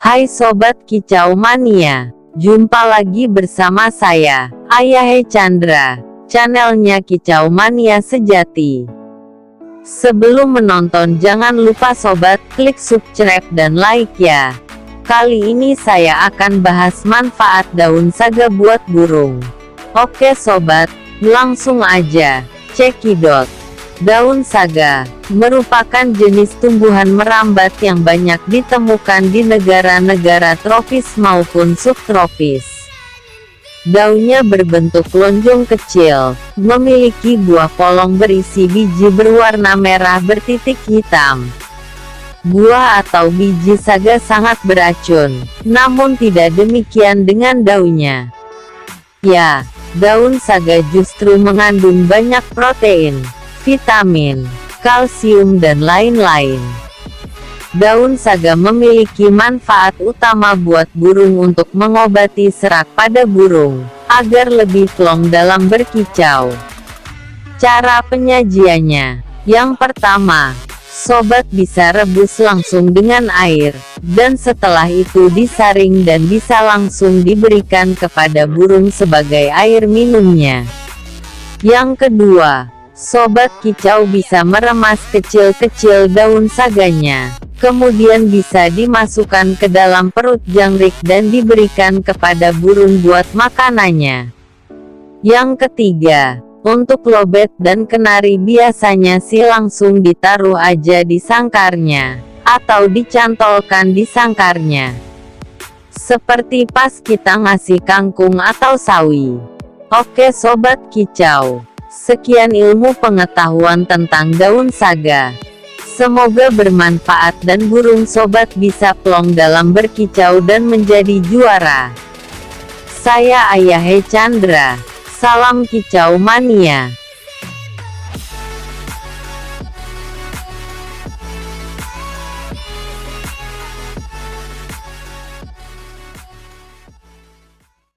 Hai Sobat Kicau Mania, jumpa lagi bersama saya, Ayahe Chandra, channelnya Kicau Mania Sejati. Sebelum menonton jangan lupa Sobat klik subscribe dan like ya. Kali ini saya akan bahas manfaat daun saga buat burung. Oke Sobat, langsung aja, cekidot. Daun saga merupakan jenis tumbuhan merambat yang banyak ditemukan di negara-negara tropis maupun subtropis. Daunnya berbentuk lonjong kecil, memiliki buah polong berisi biji berwarna merah bertitik hitam. Buah atau biji saga sangat beracun, namun tidak demikian dengan daunnya. Ya, daun saga justru mengandung banyak protein, vitamin, kalsium dan lain-lain. Daun saga memiliki manfaat utama buat burung untuk mengobati serak pada burung, agar lebih plong dalam berkicau. Cara penyajiannya. Yang pertama, Sobat bisa rebus langsung dengan air, dan setelah itu disaring dan bisa langsung diberikan kepada burung sebagai air minumnya. Yang kedua, Sobat Kicau bisa meremas kecil-kecil daun saganya, kemudian bisa dimasukkan ke dalam perut jangkrik dan diberikan kepada burung buat makanannya. Yang ketiga, untuk lobet dan kenari biasanya sih langsung ditaruh aja di sangkarnya, atau dicantolkan di sangkarnya. Seperti pas kita ngasih kangkung atau sawi. Oke Sobat Kicau. Sekian ilmu pengetahuan tentang daun saga. Semoga bermanfaat dan burung Sobat bisa plong dalam berkicau dan menjadi juara. Saya Ayahe Chandra. Salam Kicau Mania.